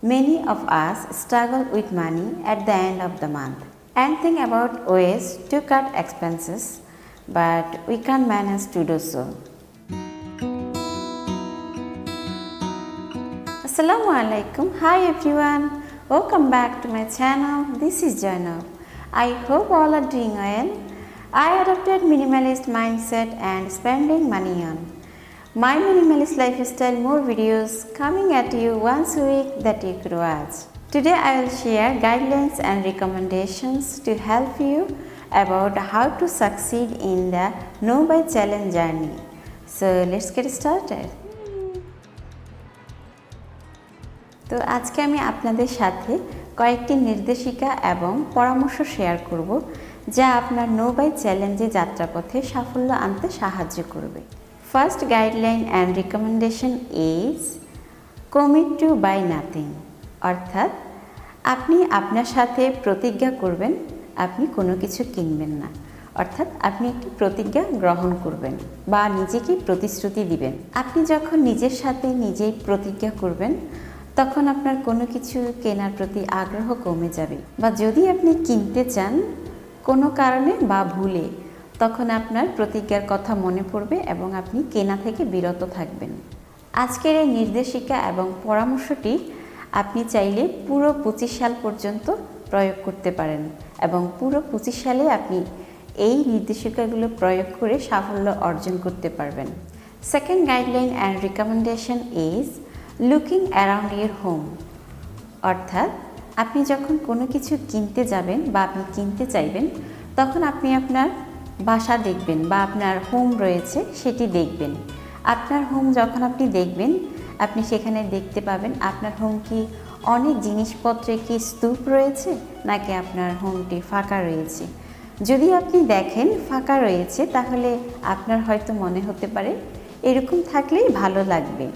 Many of us struggle with money at the end of the month and think about ways to cut expenses, but we can't manage to do so. Assalamu alaikum. Hi everyone. Welcome back to my channel. This is Jainab. I hope all are doing well. I adopted minimalist mindset and spending money on my minimalist lifestyle, more videos coming at you once a week that you could watch. Today I will share guidelines and recommendations to help you about how to succeed in the No Buy Challenge journey. So let's get started. তো আজকে আমি আপনাদের সাথে কয়েকটি নির্দেশিকা এবং পরামর্শ share করব যা আপনার নো বাই চ্যালেঞ্জে যাত্রাপথে সাফল্য আনতে সাহায্য করবে। First guideline and recommendation is commit to buy nothing, অর্থাৎ আপনি আপনার সাথে প্রতিজ্ঞা করবেন আপনি কোনো কিছু কিনবেন না, অর্থাৎ আপনি একটি প্রতিজ্ঞা গ্রহণ করবেন বা নিজেকে প্রতিশ্রুতি দিবেন। আপনি যখন নিজের সাথে নিজেই প্রতিজ্ঞা করবেন তখন আপনার কোনো কিছু কেনার প্রতি আগ্রহ কমে যাবে, বা যদি আপনি কিনতে চান কোনো কারণে বা ভুলে, তখন আপনার প্রতিজ্ঞার কথা মনে পড়বে এবং আপনি কেনা থেকে বিরত থাকবেন। আজকের এই নির্দেশিকা এবং পরামর্শটি আপনি চাইলে পুরো 25 সাল পর্যন্ত প্রয়োগ করতে পারেন এবং পুরো 25 সালে আপনি এই নির্দেশিকাগুলো প্রয়োগ করে সাফল্য অর্জন করতে পারবেন। Second guideline and recommendation is looking around your home, অর্থাৎ আপনি যখন কোনো কিছু কিনতে যাবেন বা আপনি কিনতে চাইবেন তখন আপনি আপনার বাসা দেখবেন বা আপনার হোম রয়েছে সেটি দেখবেন। আপনার হোম যখন আপনি দেখবেন আপনি সেখানে দেখতে পাবেন আপনার হোম কি অনেক জিনিসপত্রে কি স্তূপ রয়েছে নাকি আপনার হোমটি ফাঁকা রয়েছে। যদি আপনি দেখেন ফাঁকা রয়েছে তাহলে আপনার হয়তো মনে হতে পারে এরকম থাকলেই ভালো লাগবে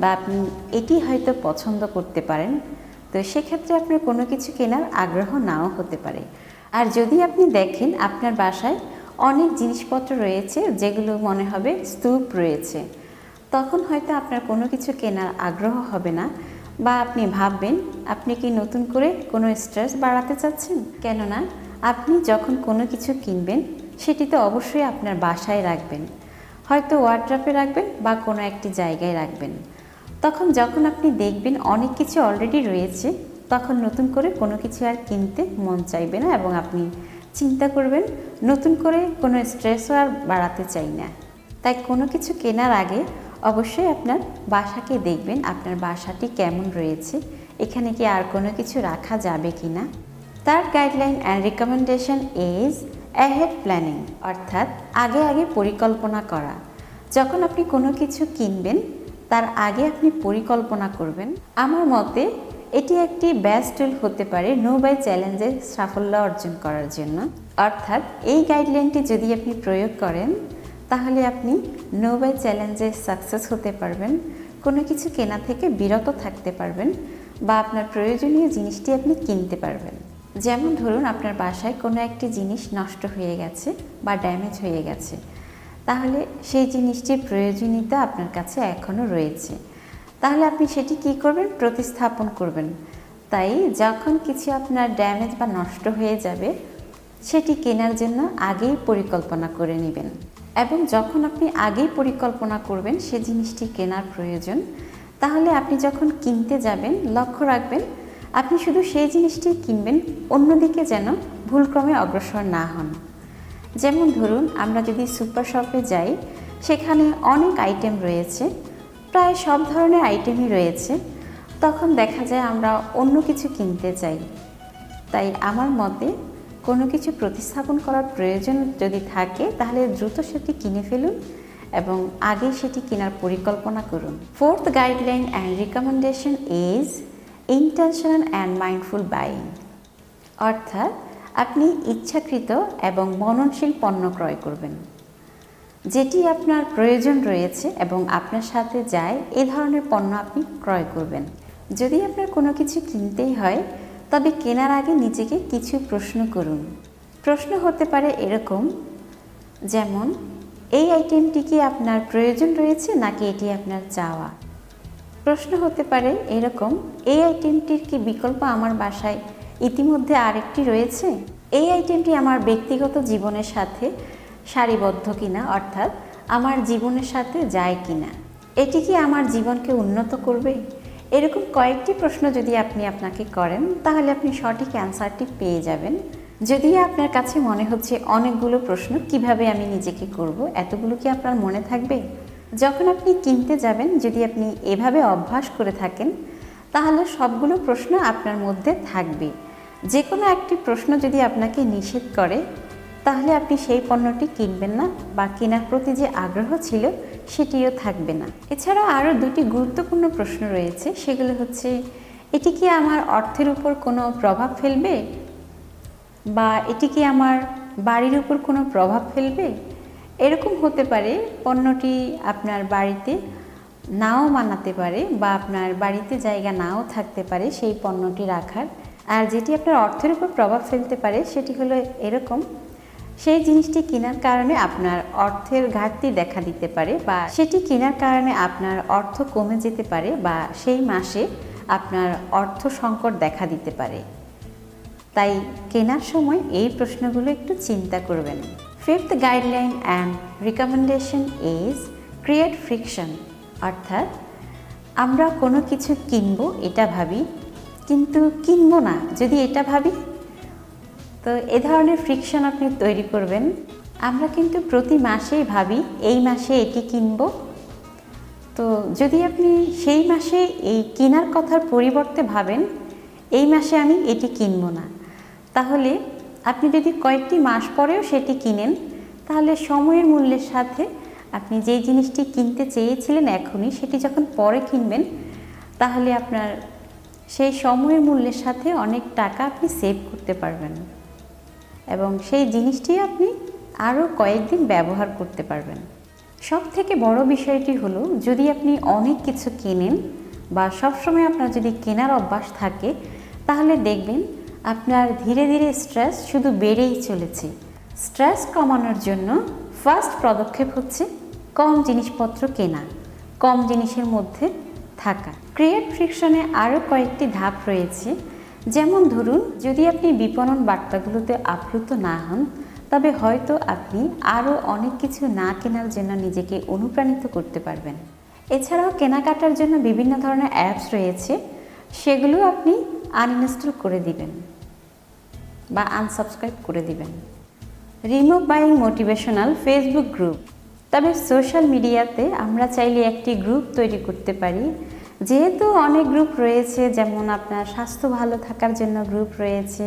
বা আপনি এটি হয়তো পছন্দ করতে পারেন, তো সেক্ষেত্রে আপনার কোনো কিছু কেনার আগ্রহ নাও হতে পারে। আর যদি আপনি দেখেন আপনার বাসায় অনেক জিনিসপত্র রয়েছে যেগুলো মনে হবে স্তূপ রয়েছে, তখন হয়তো আপনার কোনো কিছু কেনার আগ্রহ হবে না বা আপনি ভাববেন আপনি কি নতুন করে কোনো স্ট্রেস বাড়াতে চাচ্ছেন। কেননা আপনি যখন কোনো কিছু কিনবেন সেটি তো অবশ্যই আপনার বাসায় রাখবেন, হয়তো ওয়ার্ড্রপে রাখবেন বা কোনো একটি জায়গায় রাখবেন। তখন যখন আপনি দেখবেন অনেক কিছু অলরেডি রয়েছে তখন নতুন করে কোনো কিছু আর কিনতে মন চাইবে না এবং আপনি চিন্তা করবেন নতুন করে কোনো স্ট্রেসও আর বাড়াতে চাই না। তাই কোনো কিছু কেনার আগে অবশ্যই আপনার বাসাকে দেখবেন আপনার বাসাটি কেমন রয়েছে, এখানে কি আর কোনো কিছু রাখা যাবে কি না। Third guideline and recommendation is ahead planning, অর্থাৎ আগে আগে পরিকল্পনা করা। যখন আপনি কোনো কিছু কিনবেন তার আগে আপনি পরিকল্পনা করবেন। আমার মতে এটি একটি বেস্ট টুল হতে পারে নো বাই চ্যালেঞ্জে সাফল্য অর্জন করার জন্য। অর্থাৎ এই গাইডলাইনটি যদি আপনি প্রয়োগ করেন তাহলে আপনি নো বাই চ্যালেঞ্জে সাকসেস হতে পারবেন, কোনো কিছু কেনা থেকে বিরত থাকতে পারবেন বা আপনার প্রয়োজনীয় জিনিসটি আপনি কিনতে পারবেন। যেমন ধরুন আপনার বাসায় কোনো একটি জিনিস নষ্ট হয়ে গেছে বা ড্যামেজ হয়ে গেছে, তাহলে সেই জিনিসটির প্রয়োজনীয়তা আপনার কাছে এখনও রয়েছে, তাহলে আপনি সেটি কী করবেন, প্রতিস্থাপন করবেন। তাই যখন কিছু আপনার ড্যামেজ বা নষ্ট হয়ে যাবে সেটি কেনার জন্য আগেই পরিকল্পনা করে নেবেন, এবং যখন আপনি আগেই পরিকল্পনা করবেন সে জিনিসটি কেনার প্রয়োজন, তাহলে আপনি যখন কিনতে যাবেন লক্ষ্য রাখবেন আপনি শুধু সেই জিনিসটি কিনবেন, অন্যদিকে যেন ভুলক্রমে অগ্রসর না হন। যেমন ধরুন আমরা যদি সুপার শপে যাই সেখানে অনেক আইটেম রয়েছে, প্রায় সব ধরনের আইটেমই রয়েছে, তখন দেখা যায় আমরা অন্য কিছু কিনতে চাই। তাই আমার মতে কোনো কিছু প্রতিস্থাপন করার প্রয়োজন যদি থাকে তাহলে দ্রুত সেটি কিনে ফেলুন এবং আগে সেটি কেনার পরিকল্পনা করুন। Fourth guideline and recommendation is intentional and mindful buying, অর্থাৎ আপনি ইচ্ছাকৃত এবং মননশীল পণ্য ক্রয় করবেন, যেটি আপনার প্রয়োজন রয়েছে এবং আপনার সাথে যায় এ ধরনের পণ্য আপনি ক্রয় করবেন। যদি আপনার কোনো কিছু কিনতেই হয় তবে কেনার আগে নিজেকে কিছু প্রশ্ন করুন। প্রশ্ন হতে পারে এরকম, যেমন এই আইটেমটি কি আপনার প্রয়োজন রয়েছে নাকি এটি আপনার চাওয়া। প্রশ্ন হতে পারে এরকম, এই আইটেমটির কি বিকল্প আমার বাসায় ইতিমধ্যে আরেকটি রয়েছে? এই আইটেমটি আমার ব্যক্তিগত জীবনের সাথে সারিবদ্ধ কিনা, অর্থাৎ আমার জীবনের সাথে যায় কিনা, এটি কি আমার জীবনকে উন্নত করবে? এরকম কয়েকটি প্রশ্ন যদি আপনি আপনাকে করেন তাহলে আপনি সঠিক অ্যান্সারটি পেয়ে যাবেন। যদিও আপনার কাছে মনে হচ্ছে অনেকগুলো প্রশ্ন, কিভাবে আমি নিজেকে করব, এতগুলো কি আপনার মনে থাকবে? যখন আপনি কিনতে যাবেন, যদি আপনি এভাবে অভ্যাস করে থাকেন তাহলে সবগুলো প্রশ্ন আপনার মধ্যে থাকবে। যে কোনো একটি প্রশ্ন যদি আপনাকে নিষেধ করে তাহলে আপনি সেই পণ্যটি কিনবেন না, বা কেনার প্রতি যে আগ্রহ ছিল সেটিও থাকবে না। এছাড়া আরও দুটি গুরুত্বপূর্ণ প্রশ্ন রয়েছে, সেগুলো হচ্ছে, এটি কি আমার অর্থের উপর কোনো প্রভাব ফেলবে, বা এটি কি আমার বাড়ির উপর কোনো প্রভাব ফেলবে? এরকম হতে পারে পণ্যটি আপনার বাড়িতে নাও মানাতে পারে, বা আপনার বাড়িতে জায়গা নাও থাকতে পারে সেই পণ্যটি রাখার। আর যেটি আপনার অর্থের উপর প্রভাব ফেলতে পারে সেটি হলো এরকম, সেই জিনিসটি কেনার কারণে আপনার অর্থের ঘাটতি দেখা দিতে পারে, বা সেটি কেনার কারণে আপনার অর্থ কমে যেতে পারে, বা সেই মাসে আপনার অর্থ সংকট দেখা দিতে পারে। তাই কেনার সময় এই প্রশ্নগুলো একটু চিন্তা করবেন। Fifth guideline and recommendation is create friction, অর্থাৎ আমরা কোনো কিছু কিনবো এটা ভাবি, কিন্তু কিনবো না যদি এটা ভাবি, তো এ ধরনের ফ্রিকশন আপনি তৈরি করবেন। আমরা কিন্তু প্রতি মাসেই ভাবি এই মাসে এটি কিনবো, তো যদি আপনি সেই মাসে এই কেনার কথার পরিবর্তে ভাবেন এই মাসে আমি এটি কিনবো না, তাহলে আপনি যদি কয়েকটি মাস পরেও সেটি কিনেন তাহলে সময়ের মূল্যের সাথে আপনি যেই জিনিসটি কিনতে চেয়েছিলেন এখনই, সেটি যখন পরে কিনবেন তাহলে আপনার সেই সময়ের মূল্যের সাথে অনেক টাকা আপনি সেভ করতে পারবেন, এবং সেই জিনিসটি আপনি আরও কয়েকদিন ব্যবহার করতে পারবেন। সব থেকে বড় বিষয়টি হলো, যদি আপনি অনেক কিছু কেনেন বা সবসময় আপনার যদি কেনার অভ্যাস থাকে তাহলে দেখবেন আপনার ধীরে ধীরে স্ট্রেস শুধু বেড়েই চলেছে। স্ট্রেস কমানোর জন্য ফার্স্ট পদক্ষেপ হচ্ছে কম জিনিসপত্র কেনা, কম জিনিসের মধ্যে থাকা। ক্রিয়েট ফ্রিকশনে আরও কয়েকটি ধাপ রয়েছে, যেমন ধরুন, যদি আপনি বিপণন বার্তাগুলোতে আপ্লুত না হন তবে হয়তো আপনি আরও অনেক কিছু না কেনার জন্য নিজেকে অনুপ্রাণিত করতে পারবেন। এছাড়াও কেনাকাটার জন্য বিভিন্ন ধরনের অ্যাপস রয়েছে, সেগুলো আপনি আনইনস্টল করে দিবেন বা আনসাবস্ক্রাইব করে দিবেন। Remove buying motivational Facebook group, তবে সোশ্যাল মিডিয়াতে আমরা চাইলে একটি গ্রুপ তৈরি করতে পারি। যেহেতু অনেক গ্রুপ রয়েছে, যেমন আপনার স্বাস্থ্য ভালো থাকার জন্য গ্রুপ রয়েছে,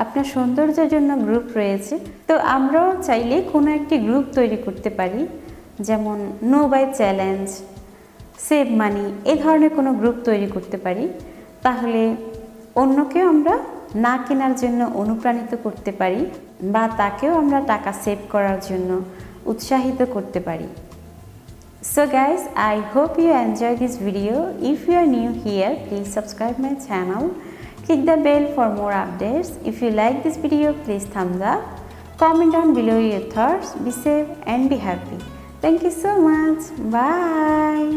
আপনার সৌন্দর্যের জন্য গ্রুপ রয়েছে, তো আমরাও চাইলে কোনো একটি গ্রুপ তৈরি করতে পারি, যেমন no buy challenge, save money, এ ধরনের কোনো গ্রুপ তৈরি করতে পারি। তাহলে অন্যকেও আমরা না কেনার জন্য অনুপ্রাণিত করতে পারি, বা তাকেও আমরা টাকা সেভ করার জন্য উৎসাহিত করতে পারি। So guys, I hope you enjoy this video. If you are new here, please subscribe my channel. Click the bell for more updates. If you like this video, please thumbs up. Comment down below your thoughts. Be safe and be happy. Thank you so much. Bye.